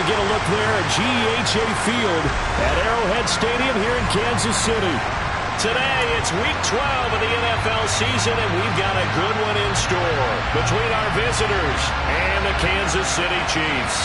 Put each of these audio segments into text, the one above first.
get a look there at GEHA Field at Arrowhead Stadium here in Kansas City. Today, it's Week 12 of the NFL season, and we've got a good one in store between our visitors and the Kansas City Chiefs.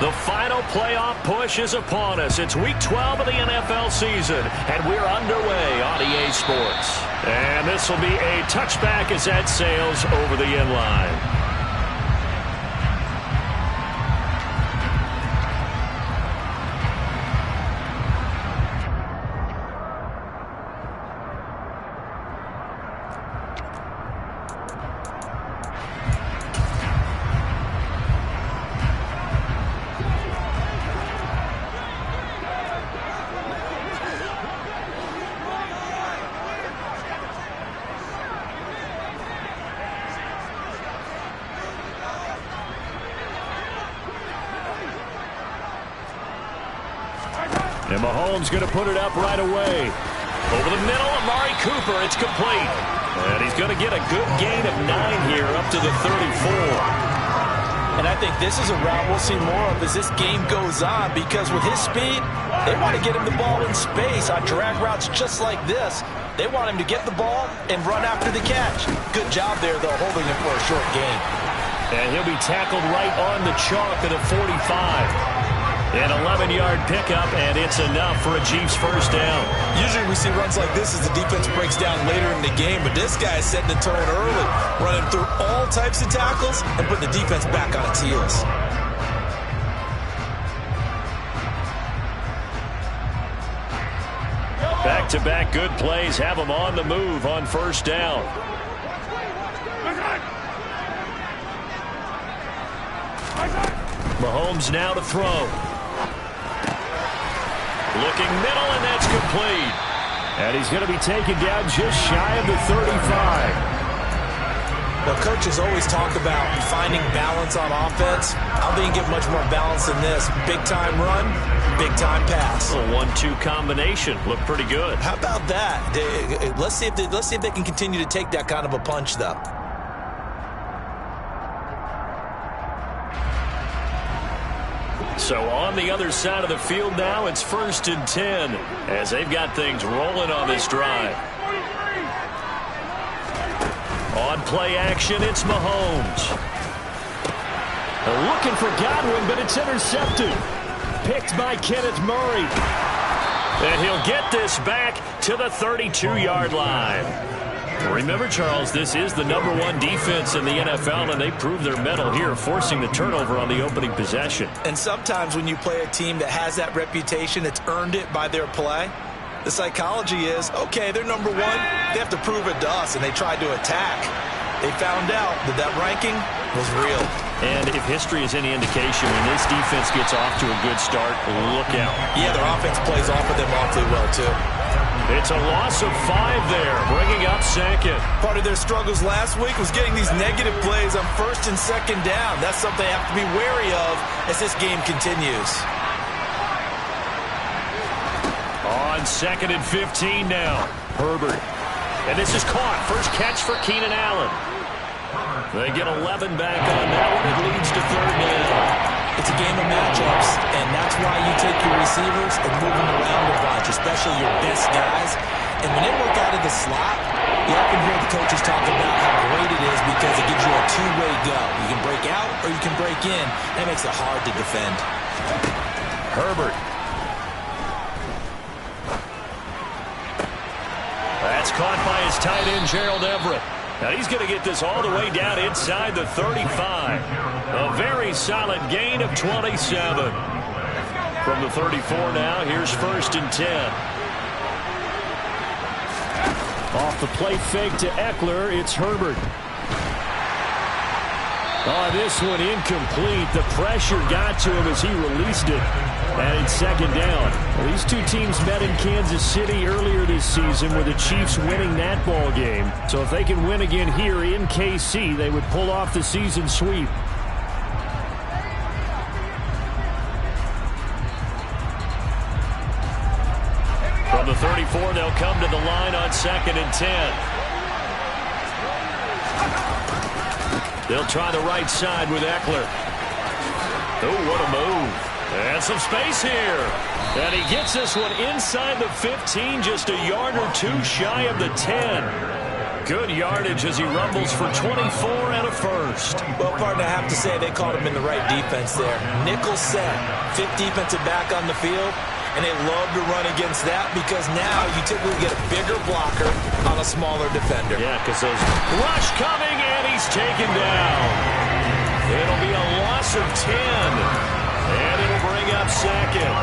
The final playoff push is upon us. It's Week 12 of the NFL season, and we're underway on EA Sports. And this will be a touchback as that sails over the end line. And Mahomes going to put it up right away. Over the middle, Amari Cooper. It's complete. And he's going to get a good gain of 9 here up to the 34. And I think this is a route we'll see more of as this game goes on, because with his speed, they want to get him the ball in space on drag routes just like this. They want him to get the ball and run after the catch. Good job there, though, holding him for a short gain. And he'll be tackled right on the chalk at the 45. An 11-yard pickup, and it's enough for a Chiefs first down. Usually we see runs like this as the defense breaks down later in the game, but this guy is setting the tone early, running through all types of tackles and putting the defense back on its heels. Back-to-back good plays have them on the move on first down. Mahomes now to throw. Looking middle, and that's complete. And he's going to be taken down just shy of the 35. Well, coaches always talk about finding balance on offense. I don't think you get much more balance than this. Big-time run, big-time pass. A 1-2 combination. Looked pretty good. How about that? Let's see if they can continue to take that kind of a punch, though. So on the other side of the field now, it's 1st and 10 as they've got things rolling on this drive. On play action, it's Mahomes. They're looking for Godwin, but it's intercepted. Picked by Kenneth Murray. And he'll get this back to the 32-yard line. Remember, Charles, this is the #1 defense in the NFL, and they proved their mettle here, forcing the turnover on the opening possession. And sometimes when you play a team that has that reputation, it's earned it by their play. The psychology is, okay, they're #1. They have to prove it to us, and they tried to attack. They found out that that ranking was real. And if history is any indication, when this defense gets off to a good start, look out. Yeah, their offense plays off of them awfully well, too. It's a loss of 5 there, bringing up second. Part of their struggles last week was getting these negative plays on 1st and 2nd down. That's something they have to be wary of as this game continues. On 2nd and 15 now, Herbert. And this is caught. First catch for Keenan Allen. They get 11 back on that one. It leads to 3rd down. It's a game of matchups, and that's why you take your receivers and move them around a bunch, especially your best guys. And when they work out of the slot, you often hear the coaches talk about how great it is because it gives you a two-way go. You can break out or you can break in. That makes it hard to defend. Herbert. That's caught by his tight end, Gerald Everett. Now he's going to get this all the way down inside the 35. A very solid gain of 27. From the 34 now, here's 1st and 10. Off the play fake to Eckler, it's Herbert. Oh, this one incomplete. The pressure got to him as he released it. And it's 2nd down. Well, these two teams met in Kansas City earlier this season with the Chiefs winning that ball game. So if they can win again here in KC, they would pull off the season sweep. From the 34, they'll come to the line on 2nd and 10. They'll try the right side with Eckler. Oh, what a move. And some space here. And he gets this one inside the 15, just a yard or two shy of the 10. Good yardage as he rumbles for 24 and a first. Well, partner, I have to say they caught him in the right defense there. Nickel set, 5th defensive back on the field, and they love to run against that because now you typically get a bigger blocker on a smaller defender. Yeah, because those rush coming, and he's taken down. It'll be a loss of 10, and it'll bring up 2nd.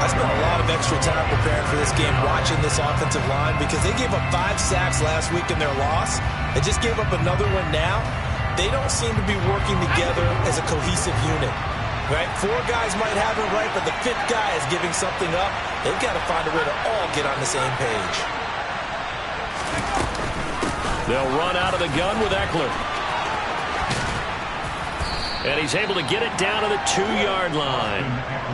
I spent a lot of extra time preparing for this game watching this offensive line because they gave up 5 sacks last week in their loss. They just gave up another one now. They don't seem to be working together as a cohesive unit. Right? 4 guys might have it right, but the 5th guy is giving something up. They've got to find a way to all get on the same page. They'll run out of the gun with Eckler. And he's able to get it down to the 2-yard line.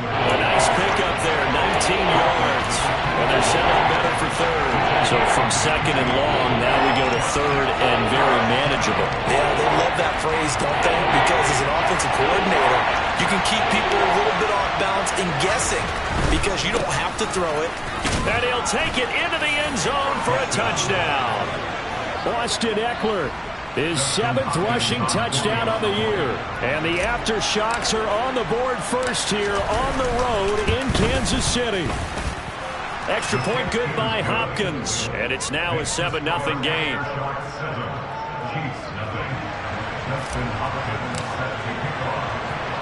A nice pickup there, 19 yards. And they're set up better for 3rd. So from 2nd and long, now we go to 3rd and very manageable. Yeah, they love that phrase, don't they? Because as an offensive coordinator, you can keep people a little bit off balance and guessing because you don't have to throw it. And he'll take it into the end zone for a touchdown. Austin Eckler, his 7th rushing touchdown on the year. And the aftershocks are on the board first here on the road in Kansas City. Extra point good by Hopkins. And it's now a 7-0 game.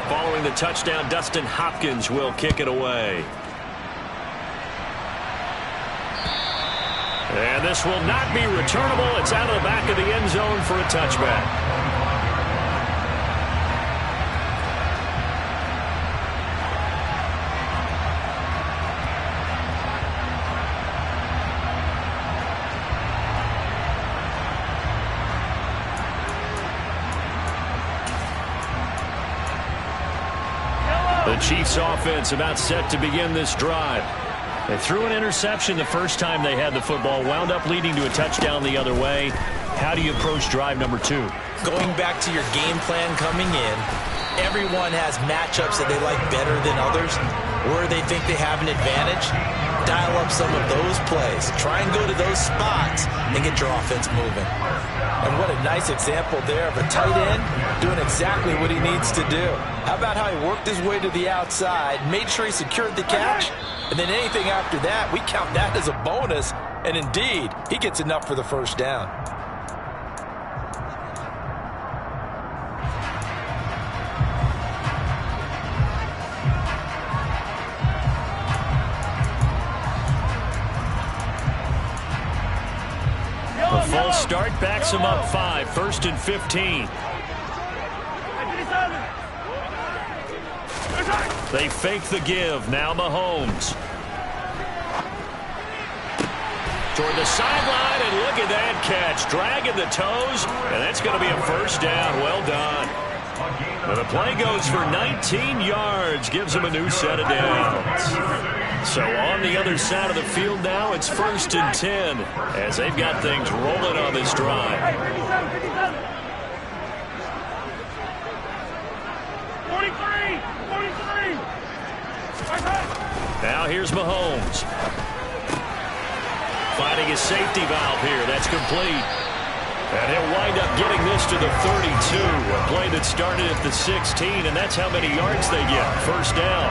Following the touchdown, Dustin Hopkins will kick it away. And this will not be returnable. It's out of the back of the end zone for a touchback. The Chiefs offense about set to begin this drive. They threw an interception the first time they had the football, wound up leading to a touchdown the other way. How do you approach drive number 2? Going back to your game plan coming in, everyone has matchups that they like better than others, where they think they have an advantage. Dial up some of those plays. Try and go to those spots and get your offense moving. And what a nice example there of a tight end doing exactly what he needs to do. How about how he worked his way to the outside, made sure he secured the catch, and then anything after that, we count that as a bonus. And indeed, he gets enough for the first down. The full start backs him up 5, 1st and 15. They fake the give. Now Mahomes. Toward the sideline, and look at that catch. Dragging the toes, and that's going to be a first down. Well done. But the play goes for 19 yards. Gives him a new set of downs. So on the other side of the field now, it's 1st and 10 as they've got things rolling on this drive. 43! Now here's Mahomes. Finding his safety valve here. That's complete. And he'll wind up getting this to the 32. A play that started at the 16, and that's how many yards they get. First down.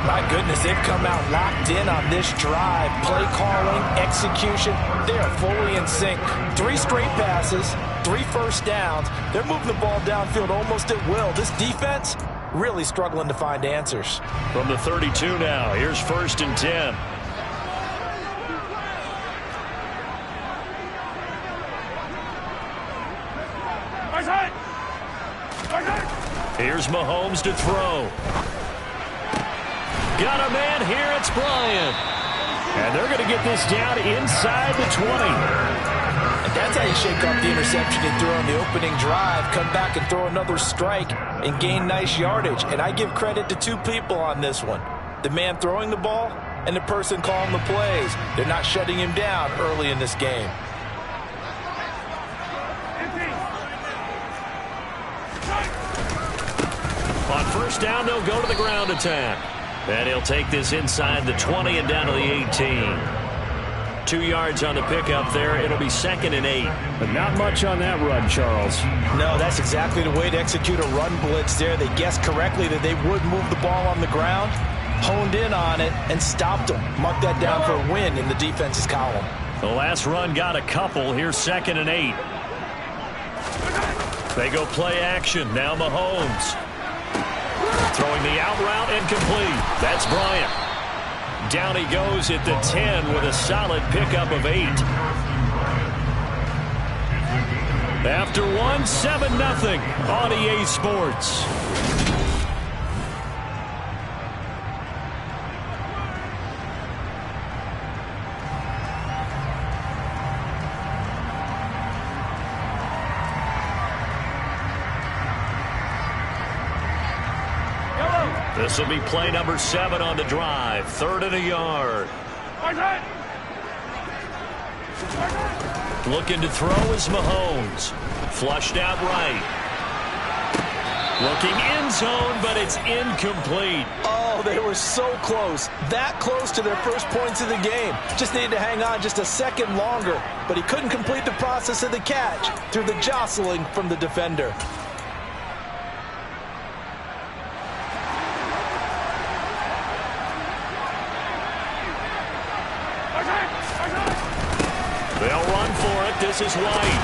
My goodness, they've come out locked in on this drive. Play calling, execution, they are fully in sync. 3 straight passes, 3 first downs. They're moving the ball downfield almost at will. This defense really struggling to find answers. From the 32 now, here's 1st and 10. Here's Mahomes to throw. Got a man here, it's Bryant. And they're going to get this down inside the 20. And that's how you shake off the interception he threw on the opening drive, come back and throw another strike and gain nice yardage. And I give credit to 2 people on this one. The man throwing the ball and the person calling the plays. They're not shutting him down early in this game. On first down, they'll go to the ground attack. And he'll take this inside the 20 and down to the 18. 2 yards on the pickup there. It'll be 2nd and 8. But not much on that run, Charles. No, that's exactly the way to execute a run blitz there. They guessed correctly that they would move the ball on the ground, honed in on it, and stopped them. Mark that down for a win in the defense's column. The last run got a couple. Here's 2nd and 8. They go play action. Now Mahomes. Throwing the out route incomplete. That's Bryant. Down he goes at the 10 with a solid pickup of 8. After one, 7-0 on EA Sports. This will be play number 7 on the drive. 3rd and a yard. Looking to throw is Mahomes. Flushed out right. Looking end zone, but it's incomplete. Oh, they were so close. That close to their first points of the game. Just needed to hang on just a second longer. But he couldn't complete the process of the catch through the jostling from the defender. They'll run for it. This is White.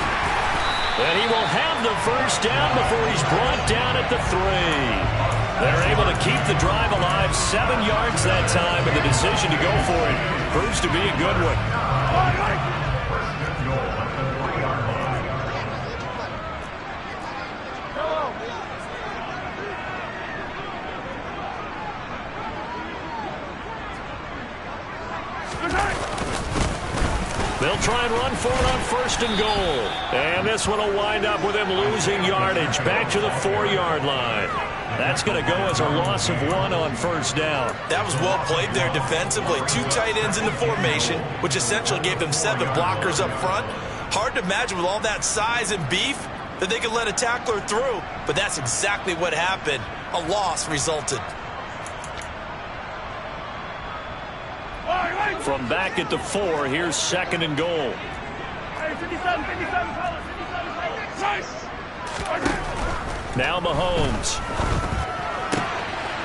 And he will have the first down before he's brought down at the 3. They're able to keep the drive alive. 7 yards that time, and the decision to go for it proves to be a good one. They'll try and run for it on 1st and goal. And this one will wind up with him losing yardage back to the 4-yard line. That's going to go as a loss of 1 on 1st down. That was well played there defensively. 2 tight ends in the formation, which essentially gave them 7 blockers up front. Hard to imagine with all that size and beef that they could let a tackler through. But that's exactly what happened. A loss resulted. From back at the 4, here's 2nd and goal. Now Mahomes.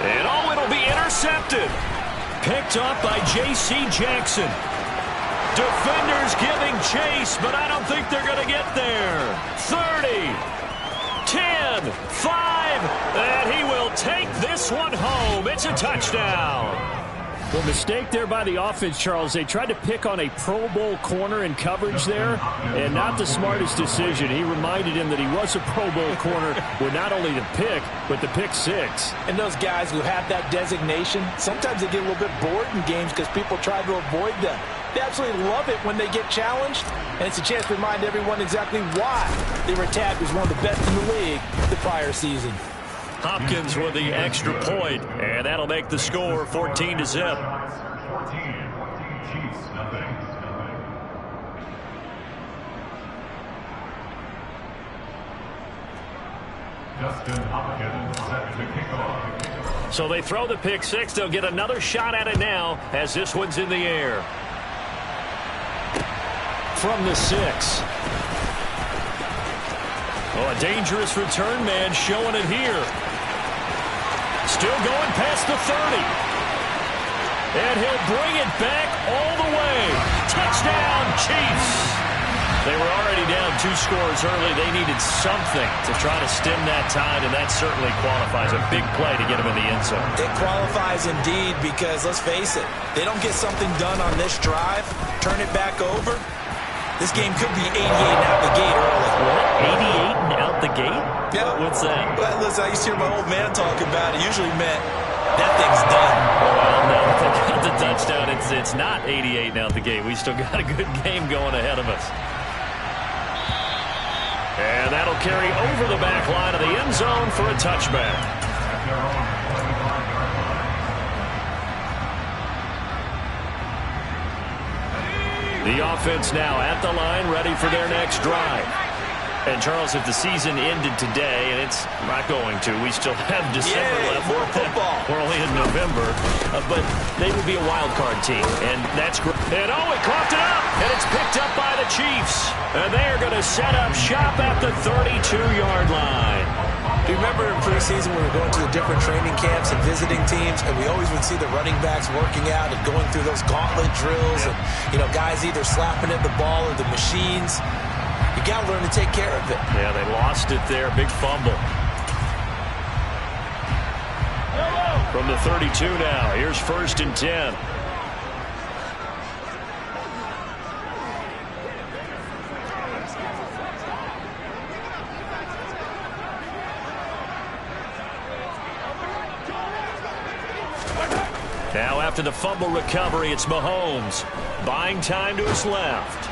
And oh, it'll be intercepted. Picked up by J.C. Jackson. Defenders giving chase, but I don't think they're going to get there. 30, 10, 5, and he will take this one home. It's a touchdown. Well, mistake there by the offense, Charles. They tried to pick on a Pro Bowl corner in coverage there, and not the smartest decision. He reminded him that he was a Pro Bowl corner with not only the pick, but the pick 6. And those guys who have that designation, sometimes they get a little bit bored in games because people try to avoid them. They absolutely love it when they get challenged, and it's a chance to remind everyone exactly why they were tagged as one of the best in the league the prior season. Hopkins with the extra point, and that'll make the score 14-0. So they throw the pick 6. They'll get another shot at it now as this one's in the air. From the 6. Oh, a dangerous return man showing it here. Still going past the 30. And he'll bring it back all the way. Touchdown, Chiefs. They were already down 2 scores early. They needed something to try to stem that tide, and that certainly qualifies. A big play to get them in the end zone. It qualifies indeed because, let's face it, they don't get something done on this drive, turn it back over, this game could be 88 and out the gate early. What? 88 and out the gate? Yeah. What's that? Well, listen, I used to hear my old man talk about it. Usually meant that thing's done. Well, no, if they got the touchdown, it's not 88 and out the gate. We still got a good game going ahead of us. And that'll carry over the back line of the end zone for a touchback. The offense now at the line, ready for their next drive. And, Charles, if the season ended today, and it's not going to, we still have December left. More football. We're only in November, but they would be a wild card team, and that's great. And, he coughed it up, and it's picked up by the Chiefs. And they are going to set up shop at the 32-yard line. Do you remember in preseason when we were going to the different training camps and visiting teams, and we always would see the running backs working out and going through those gauntlet drills, and, guys either slapping at the ball or the machines. You got to learn to take care of it. Yeah, they lost it there. Big fumble. From the 32 now. Here's 1st and 10. Now after the fumble recovery, it's Mahomes. Buying time to his left.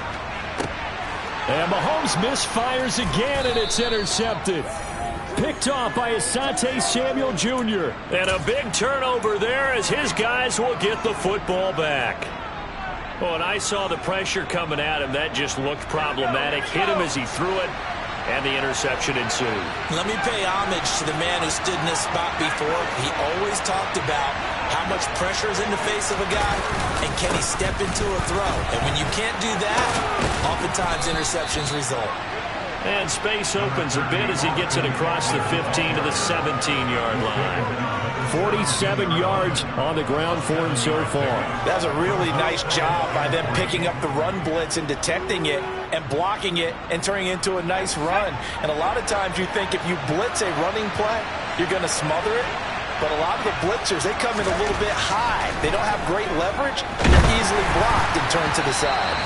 And Mahomes misfires again, and it's intercepted. Picked off by Asante Samuel Jr. And a big turnover there as his guys will get the football back. Oh, and I saw the pressure coming at him. That just looked problematic. Hit him as he threw it, and the interception ensued. Let me pay homage to the man who stood in this spot before. He always talked about how much pressure is in the face of a guy, and can he step into a throw? And when you can't do that, oftentimes interceptions result. And space opens a bit as he gets it across the 15 to the 17-yard line. 47 yards on the ground for him so far. That's a really nice job by them picking up the run blitz and detecting it and blocking it and turning it into a nice run. And a lot of times you think if you blitz a running play, you're going to smother it. But a lot of the blitzers, they come in a little bit high. They don't have great leverage, and they're easily blocked and turned to the side.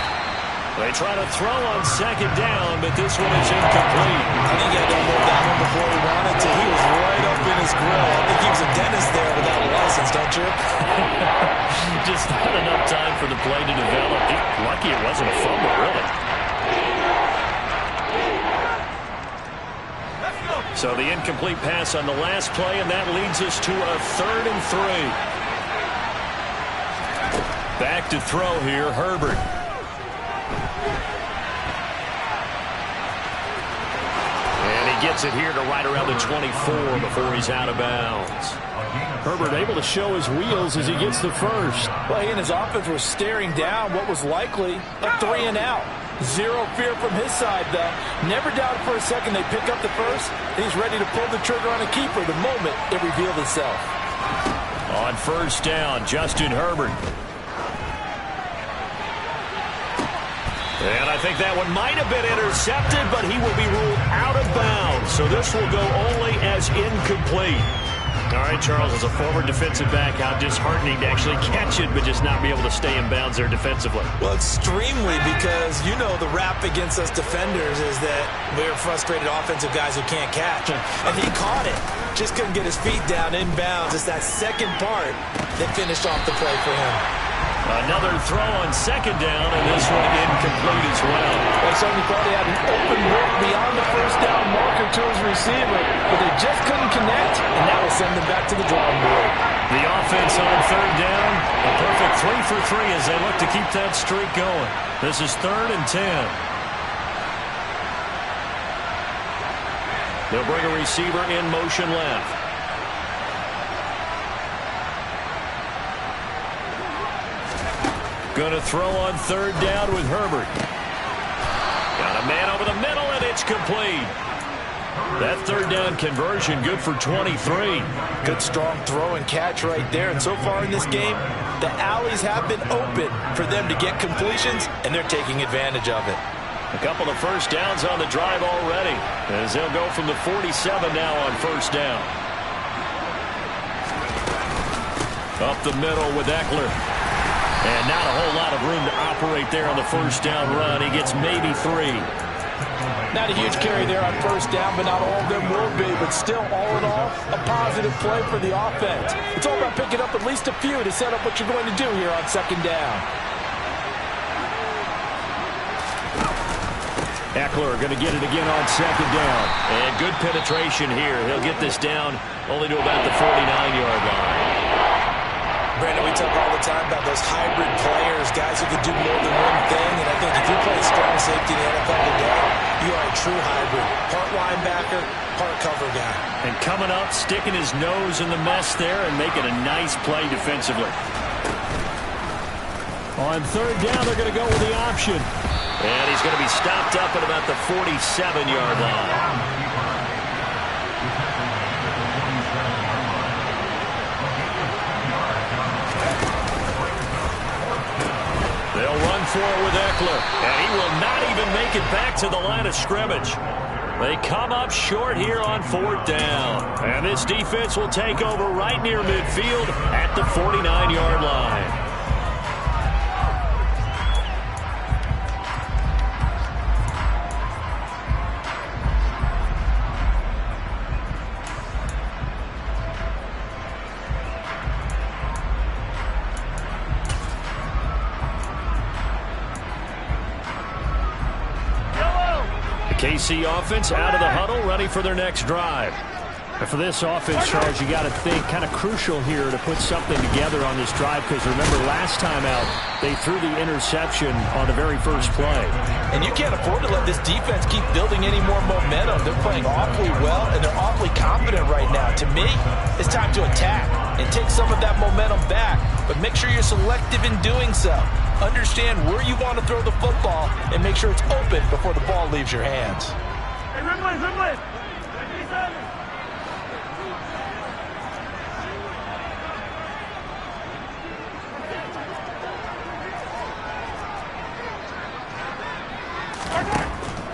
They try to throw on 2nd down, but this one is incomplete. I think he had to move that one before he wanted to. He was right up in his grill. I think he was a dentist there without a license, don't you? Just not enough time for the play to develop. Lucky it wasn't a fumble, really. So the incomplete pass on the last play, and that leads us to a 3rd and 3. Back to throw here, Herbert. And he gets it here to right around the 24 before he's out of bounds. Herbert able to show his wheels as he gets the first. Well, he and his offense were staring down what was likely a 3-and-out. Zero fear from his side, though. Never doubted for a second they pick up the first. He's ready to pull the trigger on a keeper the moment it revealed itself. On 1st down, Justin Herbert. And I think that one might have been intercepted, but he will be ruled out of bounds. So this will go only as incomplete. All right, Charles, as a former defensive back, how disheartening to actually catch it, but just not be able to stay in bounds there defensively. Well, extremely, because the rap against us defenders is that we're frustrated offensive guys who can't catch. And he caught it. Just couldn't get his feet down in bounds. It's that second part that finished off the play for him. Another throw on 2nd down, and this one incomplete as well. They certainly thought he had an open look beyond the 1st down marker to his receiver, but they just couldn't connect, and that will send them back to the drawing board. The offense on 3rd down, a perfect 3 for 3 as they look to keep that streak going. This is 3rd and 10. They'll bring a receiver in motion left. Going to throw on 3rd down with Herbert. Got a man over the middle, and it's complete. That 3rd down conversion good for 23. Good strong throw and catch right there. And so far in this game, the alleys have been open for them to get completions, and they're taking advantage of it. A couple of 1st downs on the drive already, as they'll go from the 47 now on 1st down. Up the middle with Eckler. And not a whole lot of room to operate there on the 1st down run. He gets maybe 3. Not a huge carry there on 1st down, but not all of them will be. But still, all in all, a positive play for the offense. It's all about picking up at least a few to set up what you're going to do here on 2nd down. Eckler going to get it again on 2nd down. And good penetration here. He'll get this down only to about the 49-yard line. Brandon, we talk all the time about those hybrid players, guys who can do more than one thing. And I think if you play strong safety in the NFL today, you are a true hybrid. Part linebacker, part cover guy. And coming up, sticking his nose in the mess there and making a nice play defensively. On third down, they're going to go with the option. And he's going to be stopped up at about the 47-yard line. They'll run for it with Eckler, and he will not even make it back to the line of scrimmage. They come up short here on fourth down. And this defense will take over right near midfield at the 49-yard line. KC offense out of the huddle, ready for their next drive. And for this offense, Charles, you got to think kind of crucial here to put something together on this drive, because remember last time out they threw the interception on the very first play. And you can't afford to let this defense keep building any more momentum. They're playing awfully well, and they're awfully confident right now. To me, it's time to attack and take some of that momentum back, but make sure you're selective in doing so. Understand where you want to throw the football and make sure it's open before the ball leaves your hands. Hey, Rimley.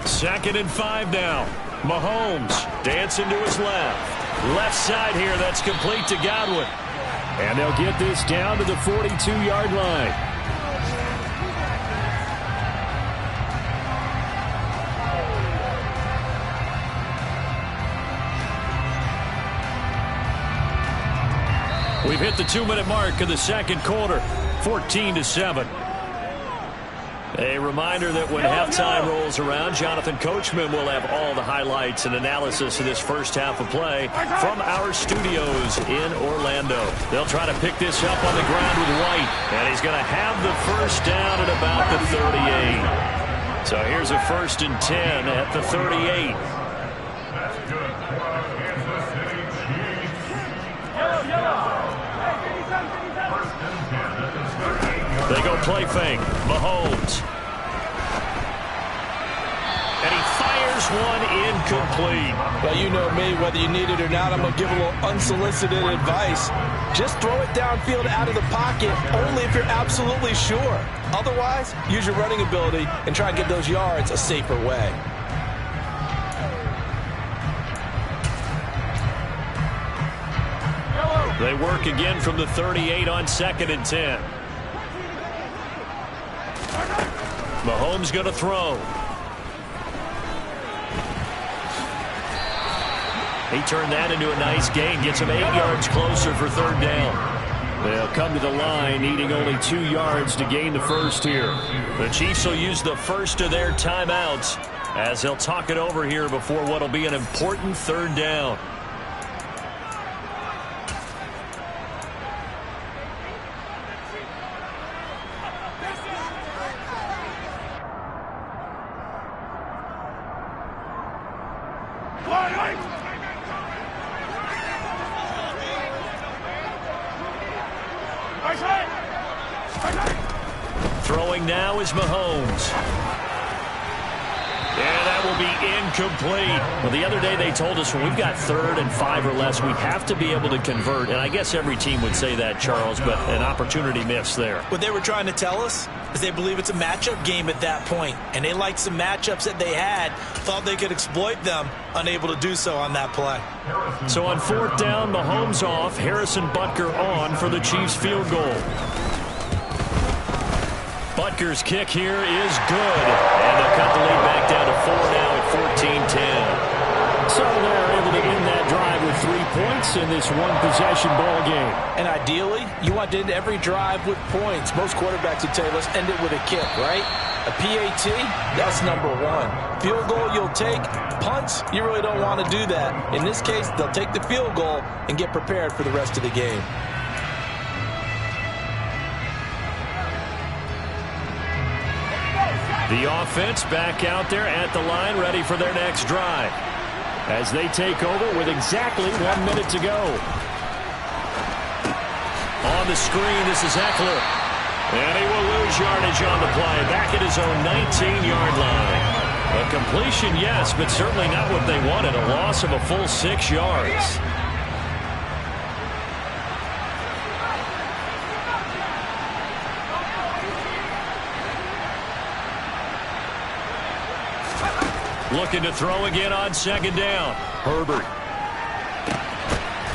Second and 5 now. Mahomes dancing to his left. Left side here, that's complete to Godwin. And they'll get this down to the 42-yard line. We've hit the 2-minute mark of the second quarter, 14-7. A reminder that when halftime rolls around, Jonathan Coachman will have all the highlights and analysis of this first half of play from our studios in Orlando. They'll try to pick this up on the ground with White, and he's going to have the first down at about the 38. So here's a 1st and 10 at the 38. They go play fake. Mahomes. And he fires one incomplete. Well, you know me, whether you need it or not, I'm going to give a little unsolicited advice. Just throw it downfield out of the pocket, only if you're absolutely sure. Otherwise, use your running ability and try and get those yards a safer way. They work again from the 38 on 2nd and 10. Mahomes going to throw. He turned that into a nice gain. Gets him 8 yards closer for 3rd down. They'll come to the line needing only 2 yards to gain the first here. The Chiefs will use the first of their timeouts as they'll talk it over here before what will be an important 3rd down. Throwing now is Mahomes. And that will be incomplete. Well, the other day they told us when we've got 3rd and 5 or less, we have to be able to convert. And I guess every team would say that, Charles, but an opportunity missed there. What they were trying to tell us is they believe it's a matchup game at that point. And they liked some matchups that they had, thought they could exploit them, unable to do so on that play. So on 4th down, Mahomes off, Harrison Butker on for the Chiefs field goal. Butker's kick here is good. And they'll cut the lead back down to 4 now at 14-10. So they're able to end that drive with 3 points in this one-possession ball game. And ideally, you want to end every drive with points. Most quarterbacks would tell you, let's end it with a kick, right? A PAT, that's number 1. Field goal you'll take. Punts, you really don't want to do that. In this case, they'll take the field goal and get prepared for the rest of the game. The offense back out there at the line, ready for their next drive. As they take over with exactly 1 minute to go. On the screen, this is Eckler. And he will lose yardage on the play, back at his own 19-yard line. A completion, yes, but certainly not what they wanted. A loss of a full 6 yards. Looking to throw again on second down. Herbert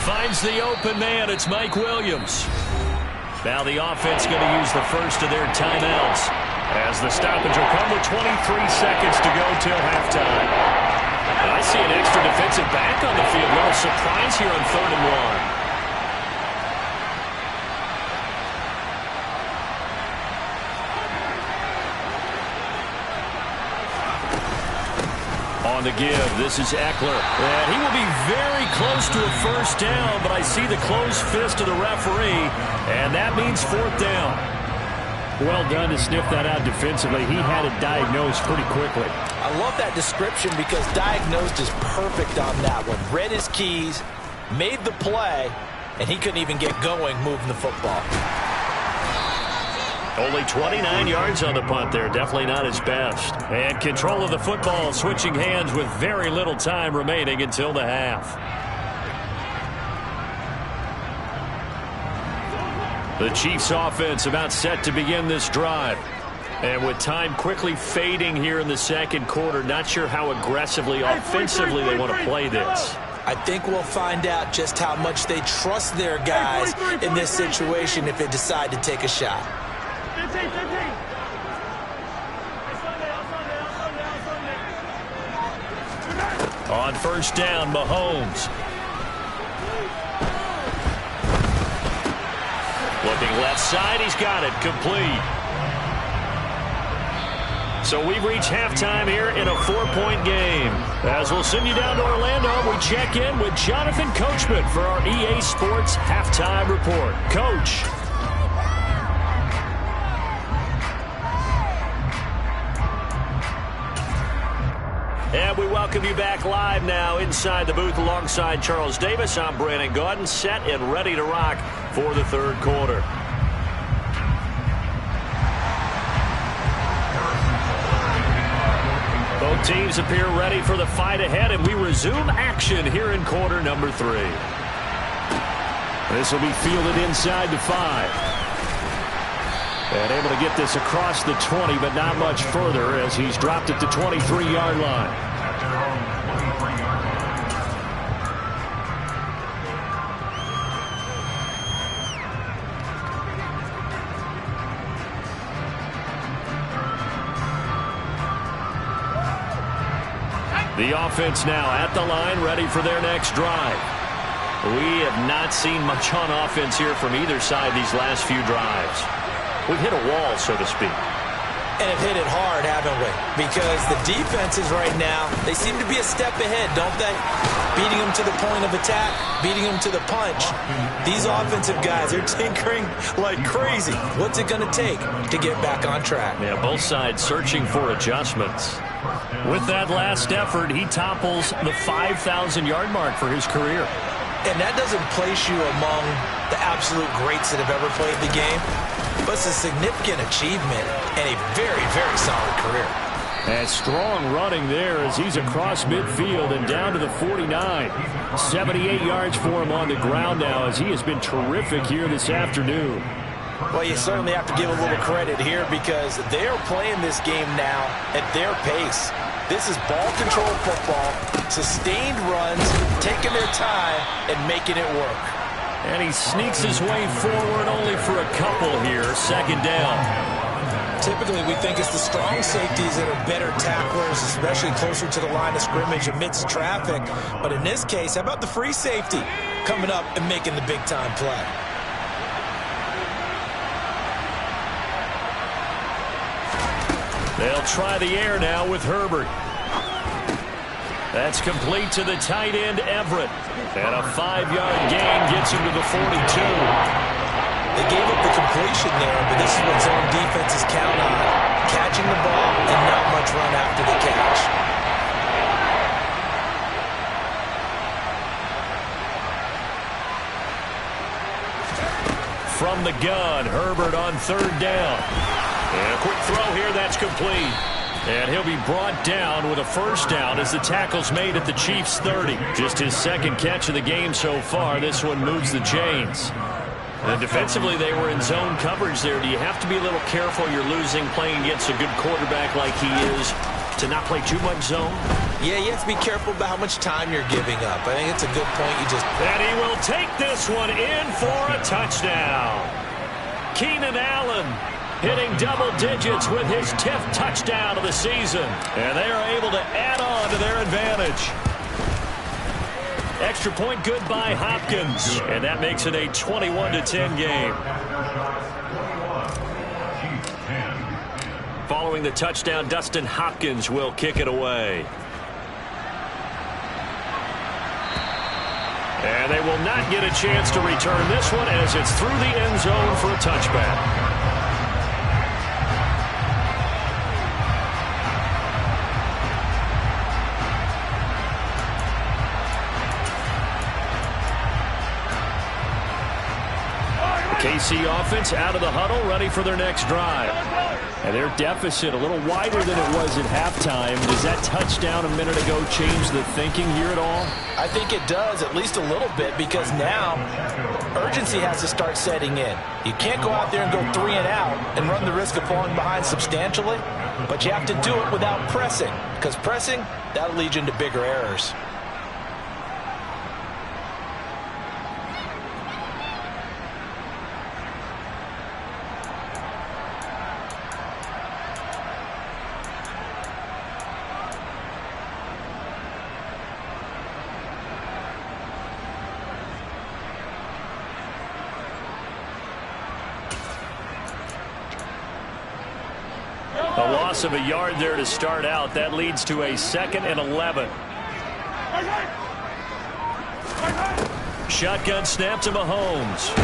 finds the open man. It's Mike Williams. Now the offense going to use the first of their timeouts as the stoppage will come with 23 seconds to go till halftime. I see an extra defensive back on the field. No surprise here on 3rd and 1. On the give, this is Eckler. And he will be very close to a first down, but I see the closed fist of the referee, and that means 4th down. Well done to sniff that out defensively. He had it diagnosed pretty quickly. I love that description because diagnosed is perfect on that one. Read his keys, made the play, and he couldn't even get going moving the football. Only 29 yards on the punt there. Definitely not his best. And control of the football, switching hands with very little time remaining until the half. The Chiefs offense about set to begin this drive. And with time quickly fading here in the second quarter, not sure how aggressively, offensively they want to play this. I think we'll find out just how much they trust their guys in this situation if they decide to take a shot. On first down, Mahomes. Looking left side, he's got it, complete. So we've reached halftime here in a 4-point game. As we'll send you down to Orlando, we check in with Jonathan Coachman for our EA Sports Halftime Report. Coach. And we welcome you back live now inside the booth alongside Charles Davis. I'm Brandon Gaudin, set and ready to rock for the third quarter. Both teams appear ready for the fight ahead, and we resume action here in quarter number 3. This will be fielded inside the 5. And able to get this across the 20, but not much further as he's dropped it to 23-yard line. The offense now at the line, ready for their next drive. We have not seen much on offense here from either side these last few drives. We've hit a wall, so to speak. And have hit it hard, haven't we? Because the defenses right now, they seem to be a step ahead, don't they? Beating them to the point of attack, beating them to the punch. These offensive guys are tinkering like crazy. What's it going to take to get back on track? Yeah, both sides searching for adjustments. With that last effort, he topples the 5,000-yard mark for his career. And that doesn't place you among the absolute greats that have ever played the game. But it's a significant achievement and a very, very solid career. And strong running there as he's across midfield and down to the 49. 78 yards for him on the ground now as he has been terrific here this afternoon. Well, you certainly have to give a little credit here because they are playing this game now at their pace. This is ball control football, sustained runs, taking their time and making it work. And he sneaks his way forward only for a couple here. Second down. Typically, we think it's the strong safeties that are better tacklers, especially closer to the line of scrimmage amidst traffic. But in this case, how about the free safety coming up and making the big-time play? They'll try the air now with Herbert. That's complete to the tight end, Everett. And a 5-yard gain gets him to the 42. They gave up the completion there, but this is what zone defenses count on. catching the ball and not much run after the catch. From the gun, Herbert on third down. And a quick throw here, that's complete. And he'll be brought down with a first down as the tackle's made at the Chiefs' 30. Just his second catch of the game so far. This one moves the chains. And defensively, they were in zone coverage there. Do you have to be a little careful? You're losing playing against a good quarterback like he is to not play too much zone? Yeah, you have to be careful about how much time you're giving up. I think it's a good point. And he will take this one in for a touchdown. Keenan Allen hitting double digits with his 10th touchdown of the season. And they are able to add on to their advantage. Extra point good by Hopkins. And that makes it a 21-10 game. Following the touchdown, Dustin Hopkins will kick it away. And they will not get a chance to return this one as it's through the end zone for a touchback. KC offense out of the huddle, ready for their next drive. And their deficit a little wider than it was at halftime. Does that touchdown a minute ago change the thinking here at all? I think it does, at least a little bit, because now urgency has to start setting in. You can't go out there and go 3 and out and run the risk of falling behind substantially, but you have to do it without pressing, because pressing, that'll lead you into bigger errors. A loss of a yard there to start out. That leads to a 2nd and 11. Shotgun snap to Mahomes.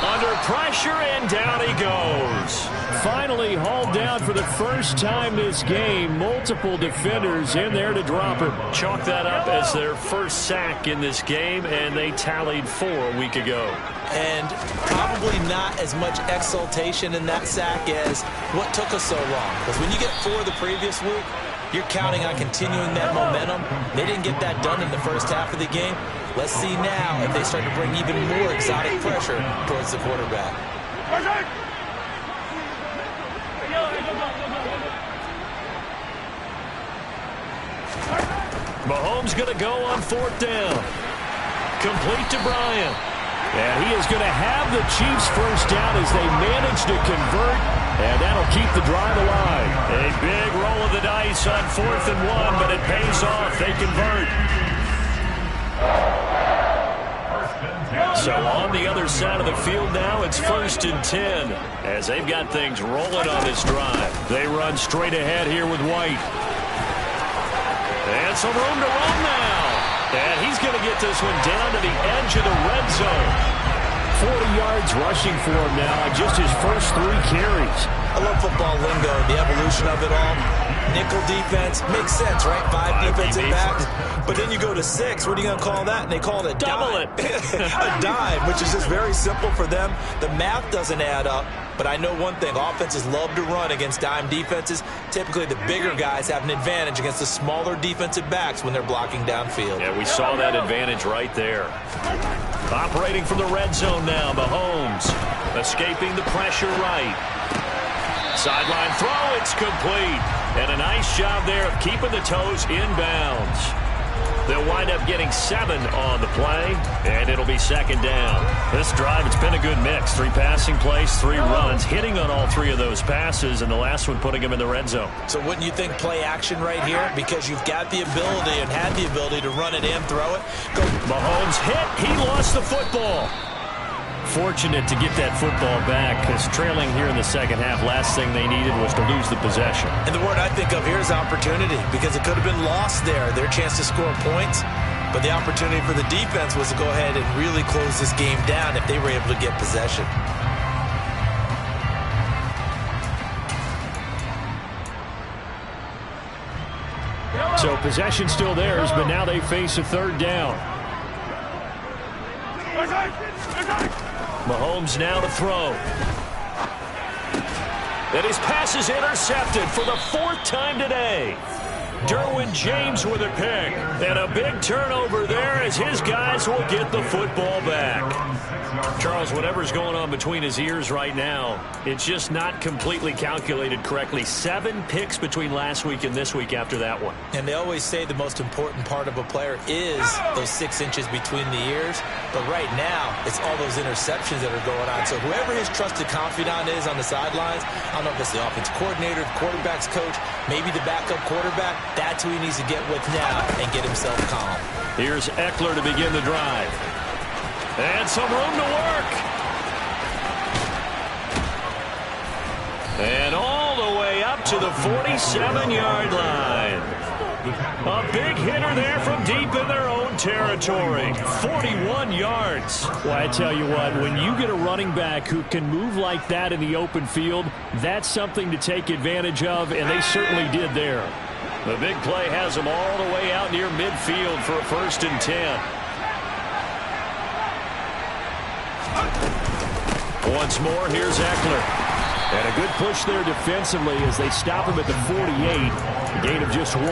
Under pressure, and down he goes. Finally hauled down for the first time this game. Multiple defenders in there to drop him. Chalk that up as their first sack in this game, and they tallied 4 a week ago. And probably not as much exultation in that sack as what took us so long. Because when you get 4 the previous week, you're counting on continuing that momentum. They didn't get that done in the first half of the game. Let's see now if they start to bring even more exotic pressure towards the quarterback. Mahomes going to go on 4th down. Complete to Bryant. And he is going to have the Chiefs first down as they manage to convert, and that'll keep the drive alive. A big roll of the dice on 4th and 1, but it pays off. They convert. So on the other side of the field now, it's 1st and 10 as they've got things rolling on this drive. They run straight ahead here with White. And some room to run now. And he's going to get this one down to the edge of the red zone. 40 yards rushing for him now, just his first 3 carries. I love football lingo, the evolution of it all. Nickel defense makes sense, right? 5 defensive backs. But then you go to 6. What are you going to call that? And they call it a double dime. A dime, which is just very simple for them. The math doesn't add up. But I know one thing. Offenses love to run against dime defenses. Typically, the bigger guys have an advantage against the smaller defensive backs when they're blocking downfield. Yeah, we saw that advantage right there. Operating from the red zone now, Mahomes. Escaping the pressure right. Sideline throw, it's complete. And a nice job there of keeping the toes inbounds. They'll wind up getting 7 on the play, and it'll be 2nd down. This drive, it's been a good mix. 3 passing plays, 3 runs, hitting on all 3 of those passes, and the last one putting him in the red zone. So wouldn't you think play action right here? Because you've got the ability and had the ability to run it and throw it. Go. Mahomes hit. He lost the football. Fortunate to get that football back, because trailing here in the second half, last thing they needed was to lose the possession. And the word I think of here is opportunity, because it could have been lost there, their chance to score points. But the opportunity for the defense was to go ahead and really close this game down if they were able to get possession. So possession still theirs, but now they face a third down. Mahomes now to throw. And his pass is intercepted for the 4th time today. Derwin James with a pick. And a big turnover there as his guys will get the football back. Charles, whatever's going on between his ears right now, it's just not completely calculated correctly. 7 picks between last week and this week after that one. And they always say the most important part of a player is those 6 inches between the ears. But right now, it's all those interceptions that are going on. So whoever his trusted confidant is on the sidelines, I don't know if it's the offense coordinator, the quarterback's coach, maybe the backup quarterback, that's who he needs to get with now and get himself calm. Here's Eckler to begin the drive. And some room to work. And all the way up to the 47-yard line. A big hitter there from deep in their own territory. 41 yards. Well, I tell you what, when you get a running back who can move like that in the open field, that's something to take advantage of, and they certainly did there. The big play has them all the way out near midfield for a 1st and 10. Once more, here's Eckler. And a good push there defensively as they stop him at the 48. A gain of just 1.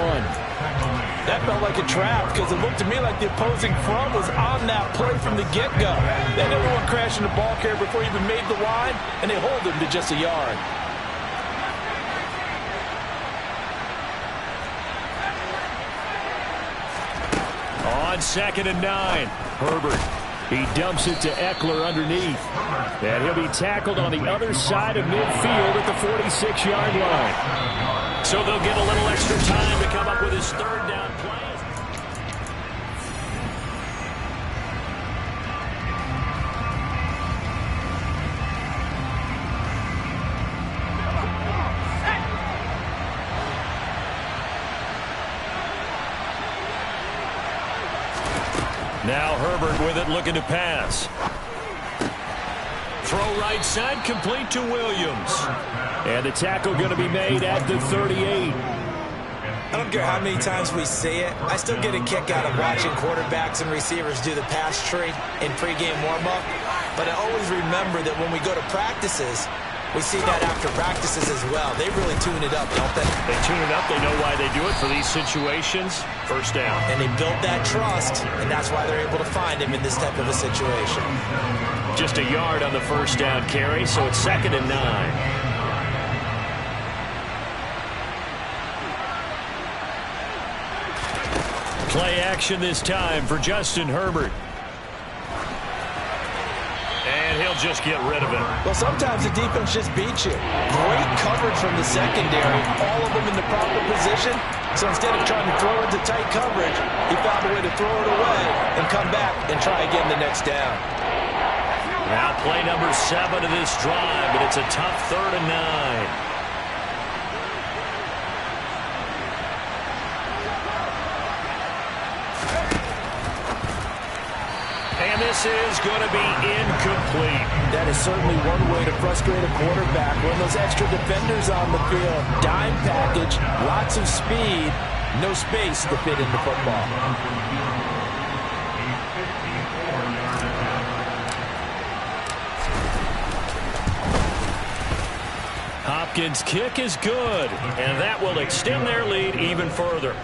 That felt like a trap because it looked to me like the opposing front was on that play from the get-go. Then everyone crashing the ball carrier before he even made the line, and they hold him to just a yard. On 2nd and 9, Herbert. He dumps it to Eckler underneath. And he'll be tackled on the other side of midfield at the 46-yard line. So they'll get a little extra time to come up with his 3rd down play. Now Herbert with it, looking to pass. Throw right side, complete to Williams. And the tackle going to be made at the 38. I don't care how many times we say it, I still get a kick out of watching quarterbacks and receivers do the pass tree in pregame warm-up. But I always remember that when we go to practices, we see that after practices as well. They really tune it up, don't they? They tune it up. They know why they do it for these situations. 1st down. And they build that trust, and that's why they're able to find him in this type of a situation. Just a yard on the 1st down carry, so it's 2nd and 9. Play action this time for Justin Herbert. And he'll just get rid of it. Well, sometimes the defense just beats you. Great coverage from the secondary. All of them in the proper position. So instead of trying to throw into tight coverage, he found a way to throw it away and come back and try again the next down. Now play number 7 of this drive, but it's a tough 3rd and 9. And this is going to be incomplete. That is certainly one way to frustrate a quarterback. When those extra defenders on the field, dime package, lots of speed, no space to fit in the football. Hopkins' kick is good, and that will extend their lead even further.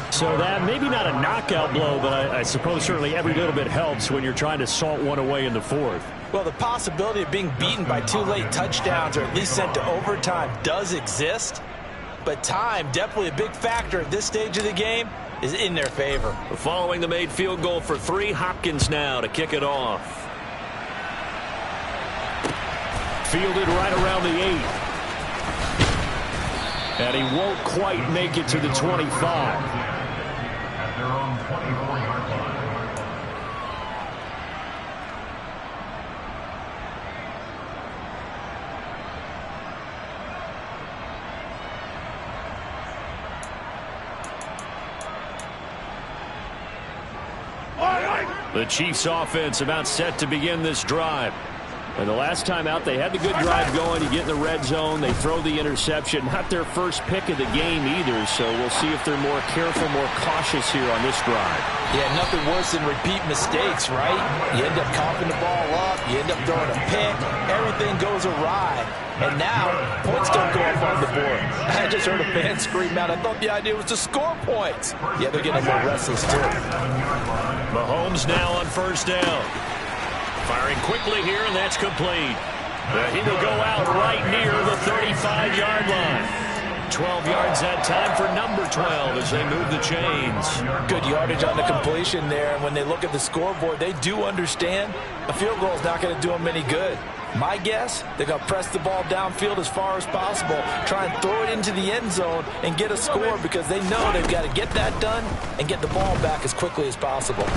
So that maybe not a knockout blow, but I suppose certainly every little bit helps when you're trying to salt one away in the 4th. Well, the possibility of being beaten by 2 late touchdowns or at least sent to overtime does exist, but time, definitely a big factor at this stage of the game, is in their favor. Following the made field goal for 3, Hopkins now to kick it off. Fielded right around the 8. And he won't quite make it to the 25. The Chiefs offense about set to begin this drive. And the last time out, they had the good drive going. You get in the red zone, they throw the interception. Not their first pick of the game either, so we'll see if they're more careful, more cautious here on this drive. Yeah, nothing worse than repeat mistakes, right? You end up coughing the ball up, you end up throwing a pick, everything goes awry. And now, points don't go up on the board. I just heard a fan scream out, I thought the idea was to score points. Yeah, they're getting a little restless too. Mahomes now on first down. Firing quickly here, and that's complete. He will go out right near the 35-yard line. 12 yards that time for number 12 as they move the chains. Good yardage on the completion there. And when they look at the scoreboard, they do understand a field goal is not going to do them any good. My guess, they're going to press the ball downfield as far as possible, try and throw it into the end zone and get a score because they know they've got to get that done and get the ball back as quickly as possible.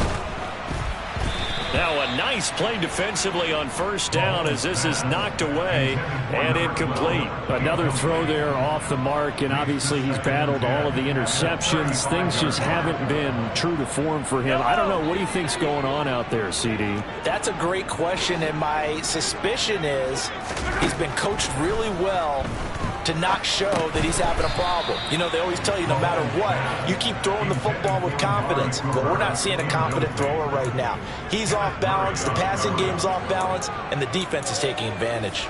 Now a nice play defensively on first down as this is knocked away and incomplete. Another throw there off the mark, and obviously he's battled all of the interceptions. Things just haven't been true to form for him. I don't know. What do you think's going on out there, CD? That's a great question, and my suspicion is he's been coached really well to not show that he's having a problem. You know, they always tell you no matter what, you keep throwing the football with confidence. But we're not seeing a confident thrower right now. He's off balance, the passing game's off balance, and the defense is taking advantage.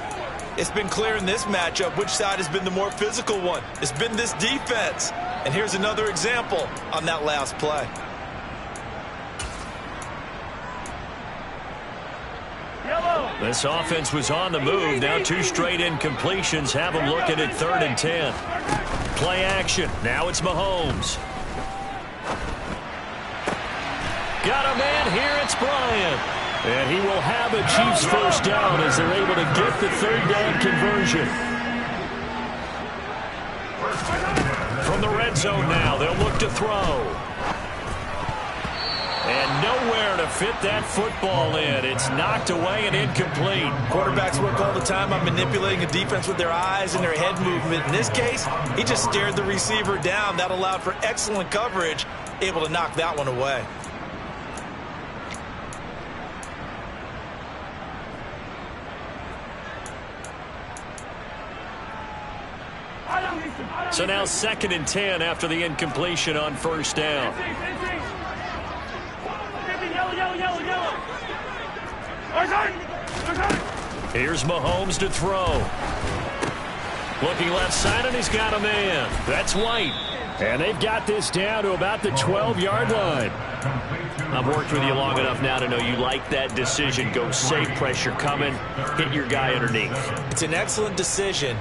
It's been clear in this matchup which side has been the more physical one. It's been this defense. And here's another example on that last play. This offense was on the move. Now two straight incompletions have them looking at 3rd and 10. Play action. Now it's Mahomes. Got a man here. It's Bryant. And he will have a Chiefs first down as they're able to get the 3rd down conversion. From the red zone now, they'll look to throw. And nowhere to fit that football in. It's knocked away and incomplete. Quarterbacks work all the time on manipulating a defense with their eyes and their head movement. In this case, he just stared the receiver down. That allowed for excellent coverage, able to knock that one away. So now 2nd and 10 after the incompletion on first down. Here's Mahomes to throw. Looking left side, and he's got a man. That's White. And they've got this down to about the 12-yard line. I've worked with you long enough now to know you like that decision. Go safe, pressure coming, hit your guy underneath. It's an excellent decision,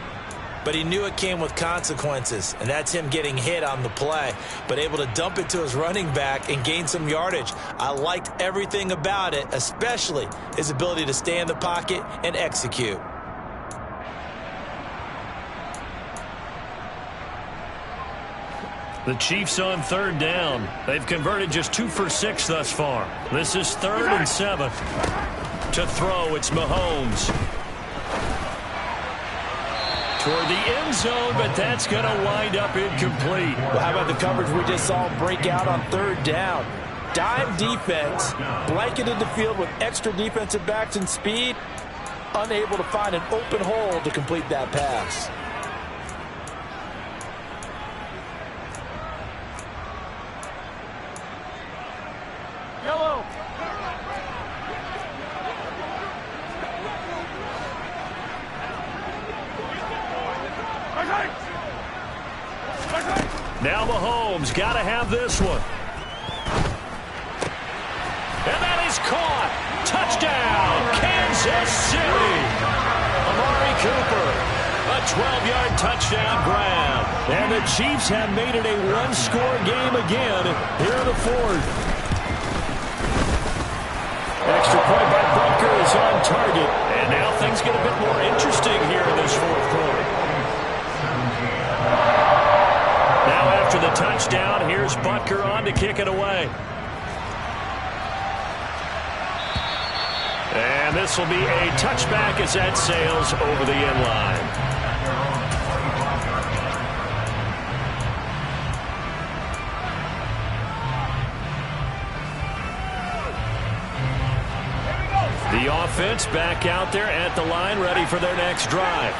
but he knew it came with consequences, and that's him getting hit on the play, but able to dump it to his running back and gain some yardage. I liked everything about it, especially his ability to stay in the pocket and execute. The Chiefs on 3rd down. They've converted just 2 for 6 thus far. This is 3rd and 7. To throw, it's Mahomes. Toward the end zone, but that's going to wind up incomplete. Well, how about the coverage we just saw break out on 3rd down? Dime defense, blanketed the field with extra defensive backs and speed, unable to find an open hole to complete that pass. Now Mahomes got to have this one. And that is caught. Touchdown, Kansas City. Amari Cooper, a 12-yard touchdown grab. And the Chiefs have made it a one-score game again here in the 4th. Extra point by Bunker is on target. And now things get a bit more interesting here in this 4th quarter. Now after the touchdown, here's Butker on to kick it away. And this will be a touchback as that sails over the end line. The defense back out there at the line, ready for their next drive.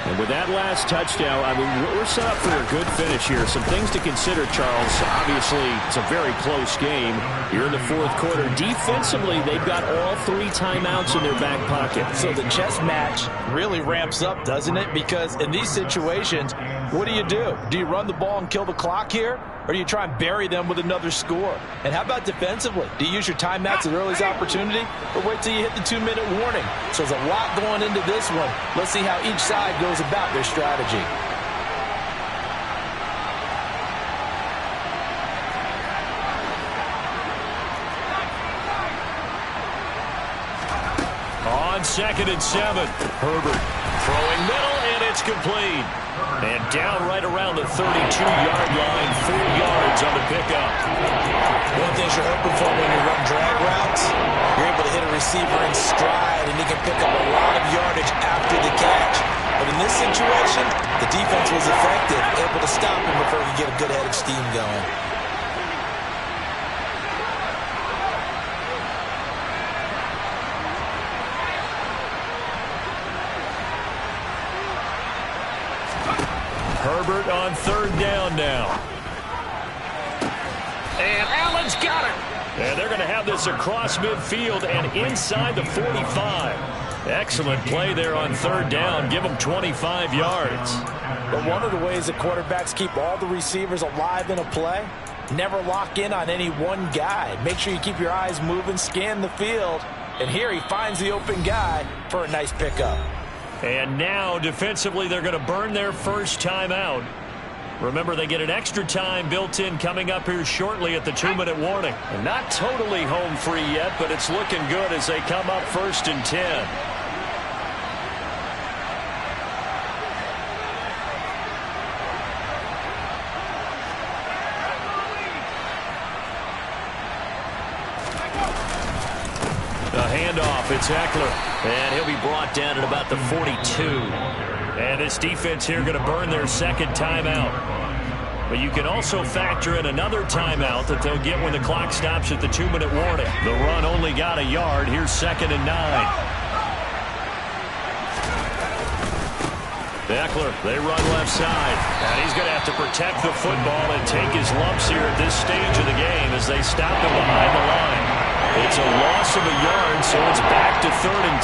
And with that last touchdown, I mean, we're set up for a good finish here. Some things to consider, Charles. Obviously, it's a very close game. You're in the fourth quarter. Defensively, they've got all 3 timeouts in their back pocket. So the chess match really ramps up, doesn't it? Because in these situations, what do? Do you run the ball and kill the clock here? Or do you try and bury them with another score? And how about defensively? Do you use your timeouts at earliest opportunity? Or wait till you hit the 2-minute warning? So there's a lot going into this one. Let's see how each side goes about their strategy. On 2nd and 7, Herbert throwing middle, and it's complete. And down right around the 32-yard line, 4 yards on the pickup. One thing you're hoping for when you run drag routes, you're able to hit a receiver in stride, and he can pick up a lot of yardage after the catch. But in this situation, the defense was effective, able to stop him before he could get a good head of steam going. Herbert on 3rd down now. And Allen's got it. And they're going to have this across midfield and inside the 45. Excellent play there on 3rd down. Give them 25 yards. But one of the ways that quarterbacks keep all the receivers alive in a play, never lock in on any one guy. Make sure you keep your eyes moving, scan the field. And here he finds the open guy for a nice pickup. And now, defensively, they're going to burn their first timeout. Remember, they get an extra time built in coming up here shortly at the 2-minute warning. And not totally home free yet, but it's looking good as they come up 1st and 10. Handoff, it's Eckler, and he'll be brought down at about the 42. And this defense here going to burn their 2nd timeout. But you can also factor in another timeout that they'll get when the clock stops at the 2-minute warning. The run only got a yard. Here's 2nd and 9. Eckler, they run left side. And he's going to have to protect the football and take his lumps here at this stage of the game as they stop him behind the line. It's a loss of a yard, so it's back to 3rd and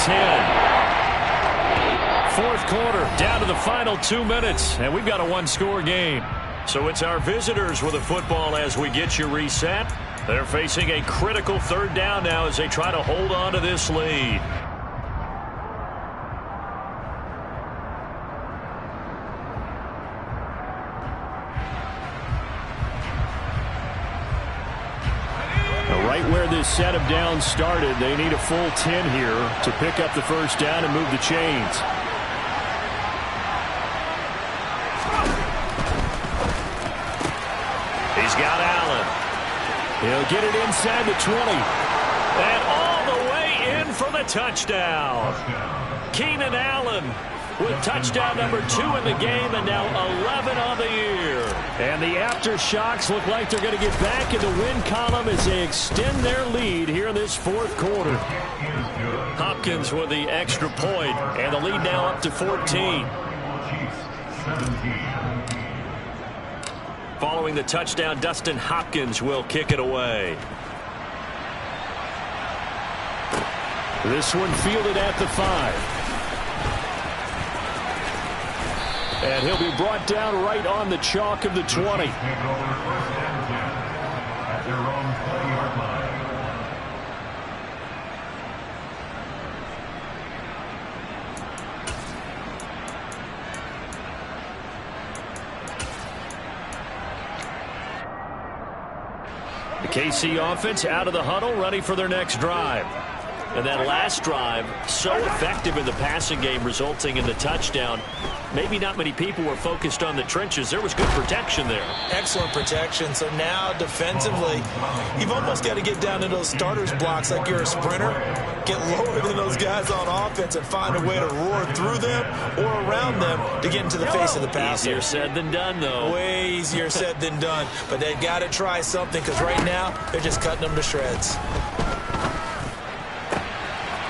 10. Fourth quarter, down to the final 2 minutes, and we've got a 1-score game. So it's our visitors with the football as we get you reset. They're facing a critical 3rd down now as they try to hold on to this lead. Right where this set of downs started, they need a full 10 here to pick up the first down and move the chains. He's got Allen. He'll get it inside the 20. And all the way in for the touchdown. Keenan Allen with touchdown number 2 in the game and now 11 on the year. And the aftershocks look like they're going to get back in the win column as they extend their lead here in this fourth quarter. Hopkins with the extra point, and the lead now up to 14. Following the touchdown, Dustin Hopkins will kick it away. This one fielded at the 5. And he'll be brought down right on the chalk of the 20. The KC offense out of the huddle, ready for their next drive. And that last drive, so effective in the passing game, resulting in the touchdown. Maybe not many people were focused on the trenches. There was good protection there. Excellent protection. So now defensively, you've almost got to get down to those starters blocks like you're a sprinter. Get lower than those guys on offense and find a way to roar through them or around them to get into the face of the passer. Easier said than done, though. Way easier said than done. But they've got to try something because right now they're just cutting them to shreds.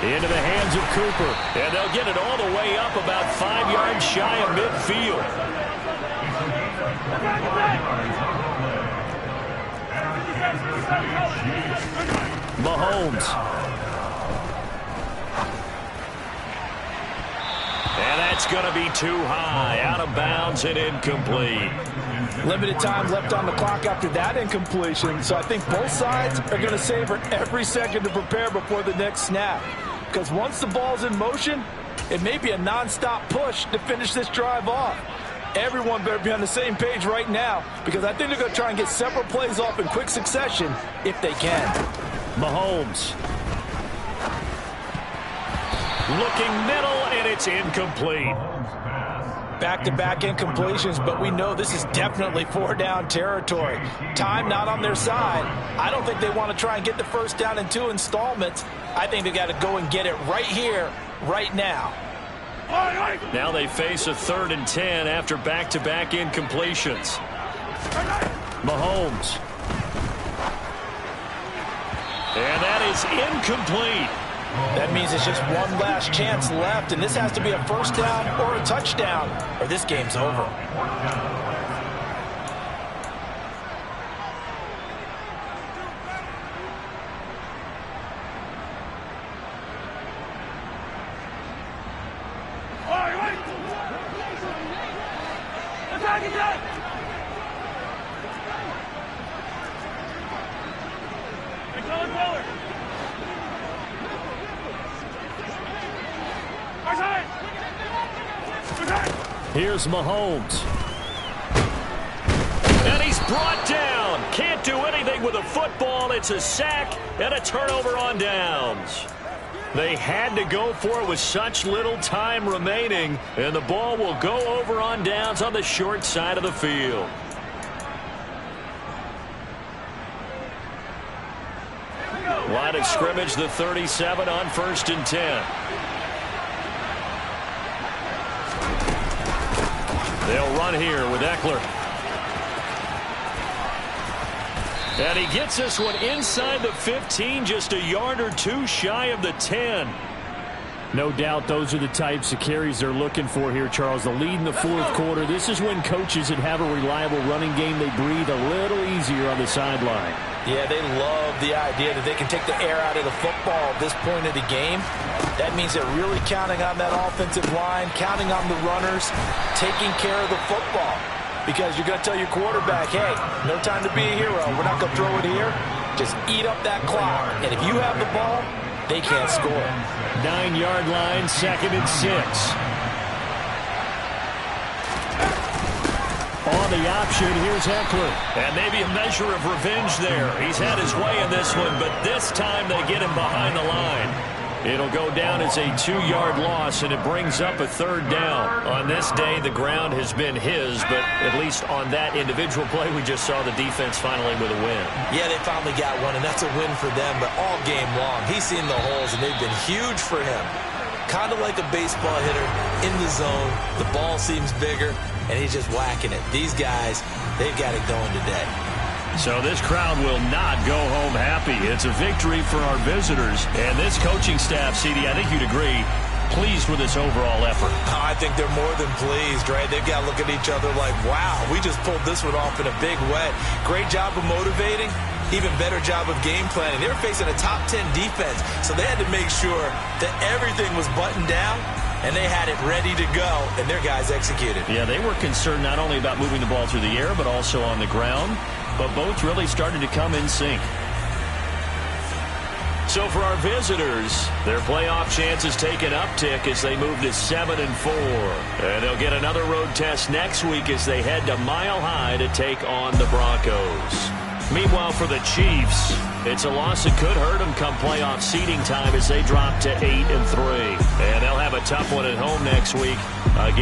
Into the hands of Cooper. And they'll get it all the way up about 5 yards shy of midfield. Mahomes. And that's going to be too high. Out of bounds and incomplete. Limited time left on the clock after that incompletion, so I think both sides are going to savor every second to prepare before the next snap. Because once the ball's in motion, it may be a nonstop push to finish this drive off. Everyone better be on the same page right now, because I think they're going to try and get several plays off in quick succession if they can. Mahomes. Looking middle, and it's incomplete. Back-to-back incompletions, but we know this is definitely 4-down territory. Time not on their side. I don't think they want to try and get the first down in 2 installments. I think they got to go and get it right here, right now. Now they face a 3rd and 10 after back-to-back incompletions. Mahomes. And that is incomplete. That means it's just one last chance left, and this has to be a first down or a touchdown, or this game's over. Here's Mahomes. And he's brought down. Can't do anything with a football. It's a sack and a turnover on downs. They had to go for it with such little time remaining, and the ball will go over on downs on the short side of the field. Line of scrimmage, the 37 on 1st and 10. They'll run here with Eckler. And he gets this one inside the 15, just a yard or 2 shy of the 10. No doubt those are the types of carries they're looking for here, Charles. The lead in the 4th quarter. This is when coaches that have a reliable running game, they breathe a little easier on the sideline. Yeah, they love the idea that they can take the air out of the football at this point of the game. That means they're really counting on that offensive line, counting on the runners, taking care of the football. Because you're going to tell your quarterback, hey, no time to be a hero. We're not going to throw it here. Just eat up that clock. And if you have the ball, they can't score. 9-yard line, 2nd and 6. On the option, here's Eckler. And maybe a measure of revenge there. He's had his way in this one, but this time they get him behind the line. It'll go down as a 2-yard loss, and it brings up a 3rd down. On this day, the ground has been his, but at least on that individual play, we just saw the defense finally with a win. Yeah, they finally got one, and that's a win for them, but all game long, he's seen the holes, and they've been huge for him. Kind of like a baseball hitter in the zone. The ball seems bigger, and he's just whacking it. These guys, they've got it going today. So this crowd will not go home happy. It's a victory for our visitors. And this coaching staff, CD, I think you'd agree, pleased with this overall effort. I think they're more than pleased, right? They've got to look at each other like, wow, we just pulled this one off in a big way. Great job of motivating. Even better job of game planning. They were facing a top 10 defense, so they had to make sure that everything was buttoned down, and they had it ready to go, and their guys executed. Yeah, they were concerned not only about moving the ball through the air, but also on the ground. But both really started to come in sync. So for our visitors, their playoff chances take an uptick as they move to 7-4. And they'll get another road test next week as they head to Mile High to take on the Broncos. Meanwhile, for the Chiefs, it's a loss that could hurt them come playoff seeding time as they drop to 8-3. And they'll have a tough one at home next week against